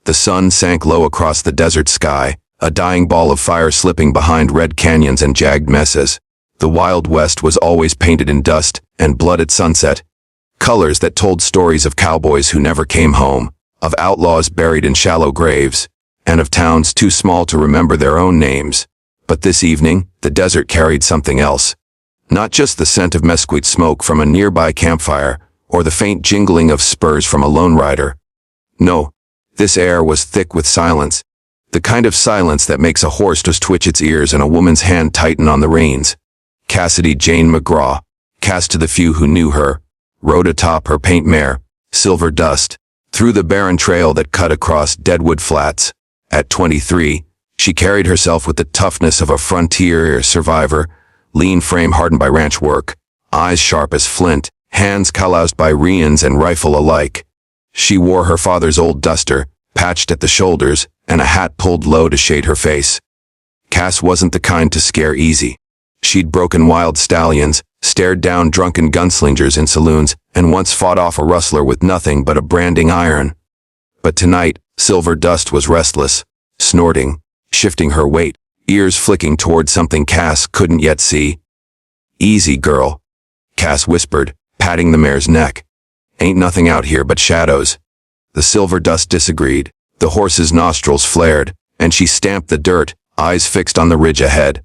The sun sank low across the desert sky, a dying ball of fire slipping behind red canyons and jagged mesas. The Wild West was always painted in dust and blood at sunset, colors that told stories of cowboys who never came home, of outlaws buried in shallow graves, and of towns too small to remember their own names. But this evening, the desert carried something else. Not just the scent of mesquite smoke from a nearby campfire, or the faint jingling of spurs from a lone rider. No, this air was thick with silence, the kind of silence that makes a horse just twitch its ears and a woman's hand tighten on the reins. Cassidy Jane McGraw, cast to the few who knew her, rode atop her paint mare, Silver Dust, through the barren trail that cut across Deadwood Flats. At 23, she carried herself with the toughness of a frontier survivor, lean frame hardened by ranch work, eyes sharp as flint, hands calloused by reins and rifle alike. She wore her father's old duster, patched at the shoulders, and a hat pulled low to shade her face. Cass wasn't the kind to scare easy. She'd broken wild stallions, stared down drunken gunslingers in saloons, and once fought off a rustler with nothing but a branding iron. But tonight, Silver Dust was restless, snorting, shifting her weight, ears flicking toward something Cass couldn't yet see. "Easy, girl," Cass whispered, patting the mare's neck. "Ain't nothing out here but shadows." The Silver Dust disagreed. The horse's nostrils flared, and she stamped the dirt, eyes fixed on the ridge ahead.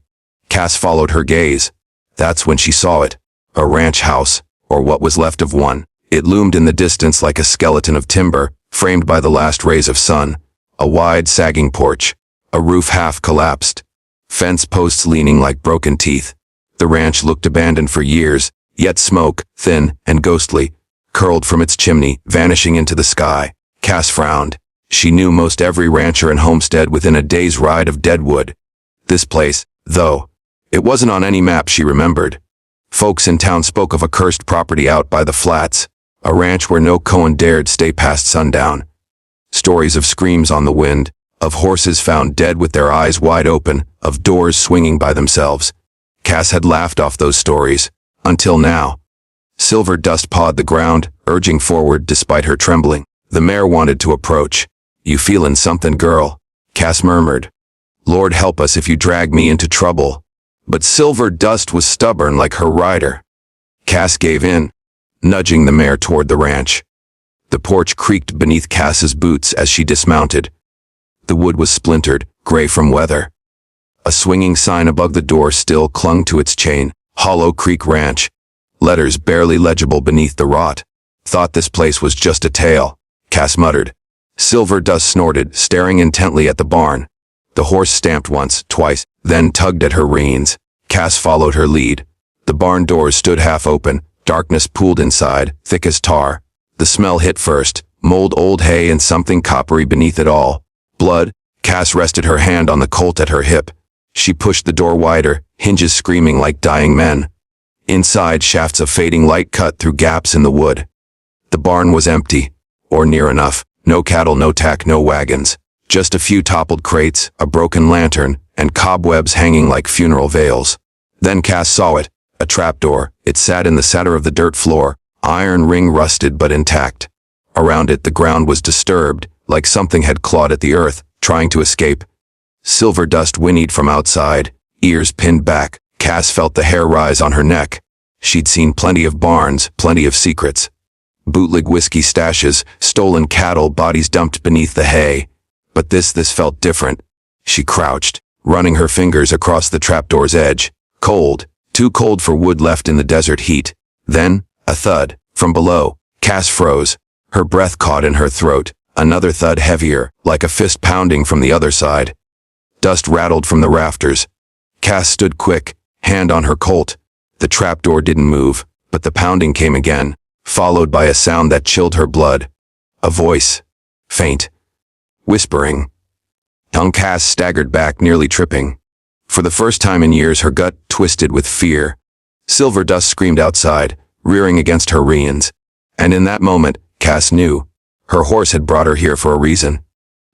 Cass followed her gaze. That's when she saw it. A ranch house, or what was left of one. It loomed in the distance like a skeleton of timber, framed by the last rays of sun. A wide, sagging porch. A roof half collapsed. Fence posts leaning like broken teeth. The ranch looked abandoned for years, yet smoke, thin and ghostly, curled from its chimney, vanishing into the sky. Cass frowned. She knew most every rancher and homestead within a day's ride of Deadwood. This place, though, it wasn't on any map she remembered. Folks in town spoke of a cursed property out by the flats, a ranch where no Cohen dared stay past sundown. Stories of screams on the wind, of horses found dead with their eyes wide open, of doors swinging by themselves. Cass had laughed off those stories, until now. Silver Dust pawed the ground, urging forward despite her trembling. The mare wanted to approach. "You feelin' something, girl?" Cass murmured. "Lord help us if you drag me into trouble." But Silver Dust was stubborn like her rider. Cass gave in, nudging the mare toward the ranch. The porch creaked beneath Cass's boots as she dismounted. The wood was splintered, gray from weather. A swinging sign above the door still clung to its chain, Hollow Creek Ranch. Letters barely legible beneath the rot. "Thought this place was just a tale," Cass muttered. Silver Dust snorted, staring intently at the barn. The horse stamped once, twice, then tugged at her reins. Cass followed her lead. The barn doors stood half open, darkness pooled inside, thick as tar. The smell hit first, mold, old hay, and something coppery beneath it all. Blood. Cass rested her hand on the colt at her hip. She pushed the door wider, hinges screaming like dying men. Inside, shafts of fading light cut through gaps in the wood. The barn was empty, or near enough. No cattle, no tack, no wagons. Just a few toppled crates, a broken lantern, and cobwebs hanging like funeral veils. Then Cass saw it, a trapdoor. It sat in the center of the dirt floor, iron ring rusted but intact. Around it the ground was disturbed, like something had clawed at the earth, trying to escape. Silver Dust whinnied from outside, ears pinned back. Cass felt the hair rise on her neck. She'd seen plenty of barns, plenty of secrets. Bootleg whiskey stashes, stolen cattle, bodies dumped beneath the hay. But this felt different. She crouched, running her fingers across the trapdoor's edge. Cold, too cold for wood left in the desert heat. Then, a thud. From below, Cass froze. Her breath caught in her throat. Another thud heavier, like a fist pounding from the other side. Dust rattled from the rafters. Cass stood quick, hand on her colt. The trapdoor didn't move, but the pounding came again, followed by a sound that chilled her blood. A voice. Faint. Whispering. Cass staggered back, nearly tripping. For the first time in years, her gut twisted with fear. Silver Dust screamed outside, rearing against her reins. And in that moment, Cass knew. Her horse had brought her here for a reason.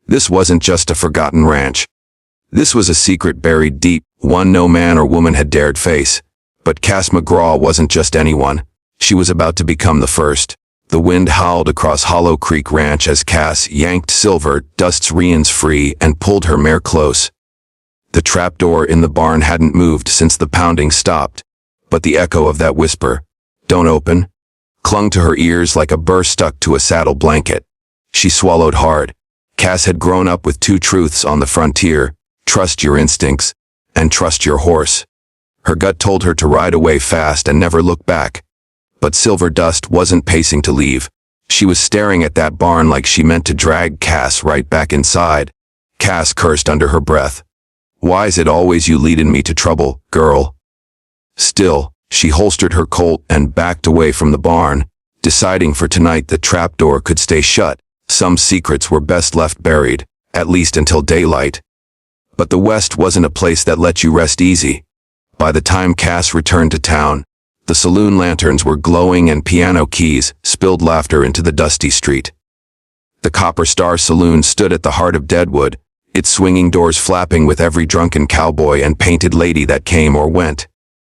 This wasn't just a forgotten ranch. This was a secret buried deep, one no man or woman had dared face. But Cass McGraw wasn't just anyone. She was about to become the first The wind howled across Hollow Creek Ranch as Cass yanked Silver Dust's reins free and pulled her mare close. The trapdoor in the barn hadn't moved since the pounding stopped, but the echo of that whisper, "Don't open," clung to her ears like a burr stuck to a saddle blanket. She swallowed hard. Cass had grown up with two truths on the frontier: trust your instincts and trust your horse. Her gut told her to ride away fast and never look back. But Silver Dust wasn't pacing to leave. She was staring at that barn like she meant to drag Cass right back inside. Cass cursed under her breath. "Why's it always you leadin' me to trouble, girl?" Still, she holstered her Colt and backed away from the barn, deciding for tonight the trapdoor could stay shut. Some secrets were best left buried, at least until daylight. But the West wasn't a place that let you rest easy. By the time Cass returned to town, the saloon lanterns were glowing and piano keys spilled laughter into the dusty street. The Copper Star Saloon stood at the heart of Deadwood, its swinging doors flapping with every drunken cowboy and painted lady that came or went.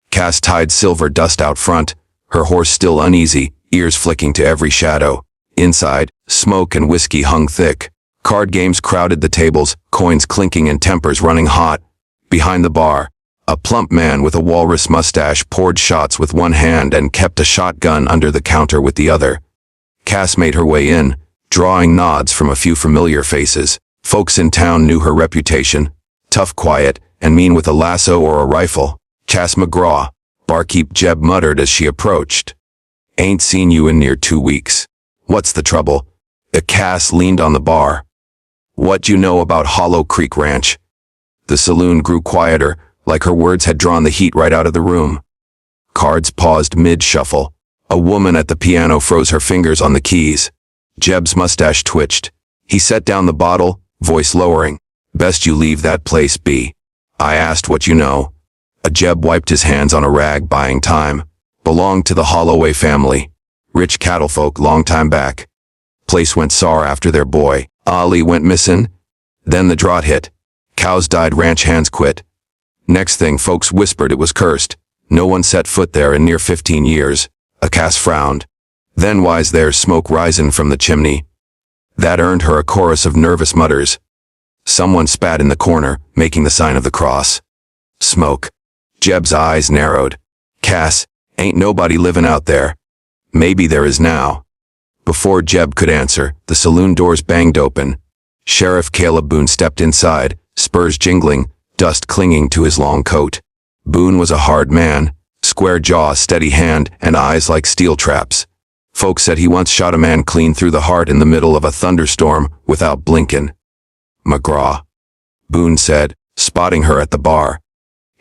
Cass tied Silver Dust out front, her horse still uneasy, ears flicking to every shadow. Inside, smoke and whiskey hung thick. Card games crowded the tables, coins clinking and tempers running hot. Behind the bar, a plump man with a walrus mustache poured shots with one hand and kept a shotgun under the counter with the other. Cass made her way in, drawing nods from a few familiar faces. Folks in town knew her reputation: tough, quiet, and mean with a lasso or a rifle. Cass McGraw, barkeep Jeb muttered as she approached. "Ain't seen you in near 2 weeks. What's the trouble?" Cass leaned on the bar. "What you know about Hollow Creek Ranch?" The saloon grew quieter, like her words had drawn the heat right out of the room. Cards paused mid-shuffle. A woman at the piano froze her fingers on the keys. Jeb's mustache twitched. He set down the bottle, voice lowering. "Best you leave that place be. I asked what you know." Jeb wiped his hands on a rag, buying time. "Belonged to the Holloway family. Rich cattlefolk long time back. Place went sour after their boy, Ollie, went missing. Then the drought hit. Cows died, ranch hands quit. Next thing folks whispered it was cursed. No one set foot there in near 15 years. Cass frowned. Then why's there's smoke risin' from the chimney?" That earned her a chorus of nervous mutters. Someone spat in the corner, making the sign of the cross. "Smoke." Jeb's eyes narrowed. "Cass, ain't nobody livin' out there." "Maybe there is now." Before Jeb could answer, the saloon doors banged open. Sheriff Caleb Boone stepped inside, spurs jingling, dust clinging to his long coat. Boone was a hard man, square jaw, steady hand, and eyes like steel traps. Folks said he once shot a man clean through the heart in the middle of a thunderstorm without blinkin'. "McGraw," Boone said, spotting her at the bar.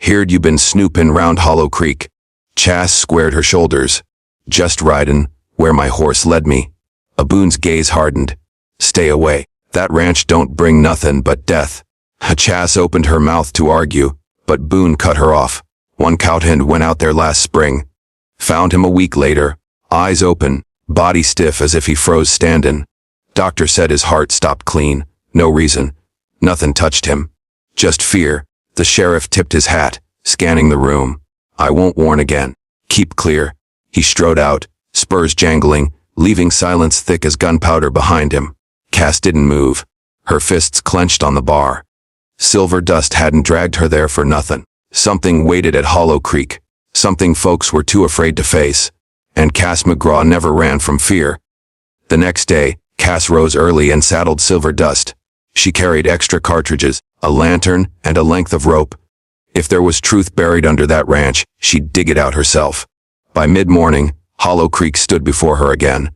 "Heard you been snoopin' round Hollow Creek." Cass squared her shoulders. "Just ridin' where my horse led me." Boone's gaze hardened. "Stay away. That ranch don't bring nothin' but death." Cass opened her mouth to argue, but Boone cut her off. "One cowhand went out there last spring. Found him a week later, eyes open, body stiff as if he froze standin'. Doctor said his heart stopped clean. No reason. Nothin' touched him. Just fear." The sheriff tipped his hat, scanning the room. "I won't warn again. Keep clear." He strode out, spurs jangling, leaving silence thick as gunpowder behind him. Cass didn't move, her fists clenched on the bar. Silver Dust hadn't dragged her there for nothing. Something waited at Hollow Creek, something folks were too afraid to face. And Cass McGraw never ran from fear. The next day, Cass rose early and saddled Silver Dust. She carried extra cartridges, a lantern, and a length of rope. If there was truth buried under that ranch, she'd dig it out herself. By mid-morning, Hollow Creek stood before her again.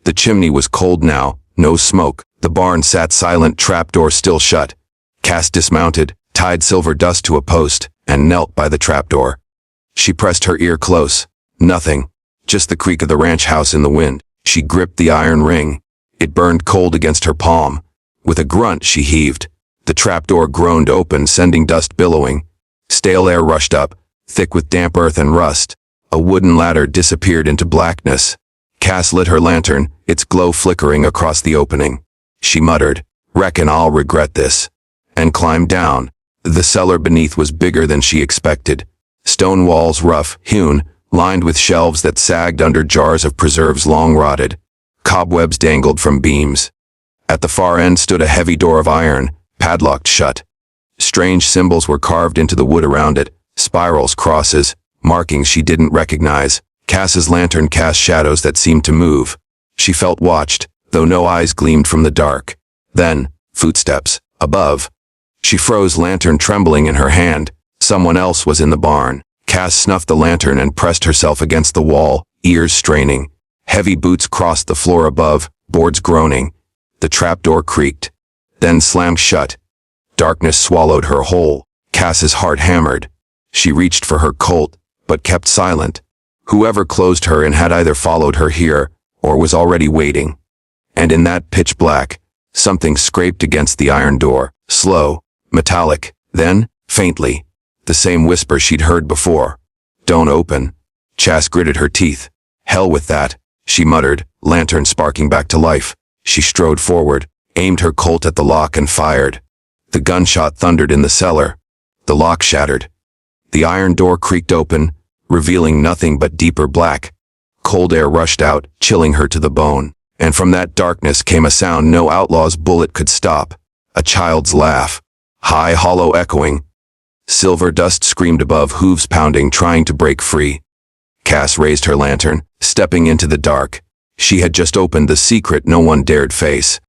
The chimney was cold now, no smoke. The barn sat silent, trapdoor still shut. Cass dismounted, tied Silver Dust to a post, and knelt by the trapdoor. She pressed her ear close. Nothing. Just the creak of the ranch house in the wind. She gripped the iron ring. It burned cold against her palm. With a grunt, she heaved. The trapdoor groaned open, sending dust billowing. Stale air rushed up, thick with damp earth and rust. A wooden ladder disappeared into blackness. Cass lit her lantern, its glow flickering across the opening. She muttered, "Reckon I'll regret this," and climbed down. The cellar beneath was bigger than she expected. Stone walls rough, hewn, lined with shelves that sagged under jars of preserves long rotted. Cobwebs dangled from beams. At the far end stood a heavy door of iron, padlocked shut. Strange symbols were carved into the wood around it, spirals, crosses, markings she didn't recognize. Cass's lantern cast shadows that seemed to move. She felt watched, though no eyes gleamed from the dark. Then, footsteps, above. She froze, lantern trembling in her hand. Someone else was in the barn. Cass snuffed the lantern and pressed herself against the wall, ears straining. Heavy boots crossed the floor above, boards groaning. The trapdoor creaked, then slammed shut. Darkness swallowed her whole. Cass's heart hammered. She reached for her Colt, but kept silent. Whoever closed her in had either followed her here, or was already waiting. And in that pitch black, something scraped against the iron door, slow, metallic, then, faintly, the same whisper she'd heard before. "Don't open." Cass gritted her teeth. "Hell with that," she muttered, lantern sparking back to life. She strode forward, aimed her Colt at the lock and fired. The gunshot thundered in the cellar. The lock shattered. The iron door creaked open, revealing nothing but deeper black. Cold air rushed out, chilling her to the bone. And from that darkness came a sound no outlaw's bullet could stop. A child's laugh. High, hollow, echoing. Silver dust screamed above, hooves pounding, trying to break free. Cass raised her lantern, stepping into the dark. She had just opened the secret no one dared face.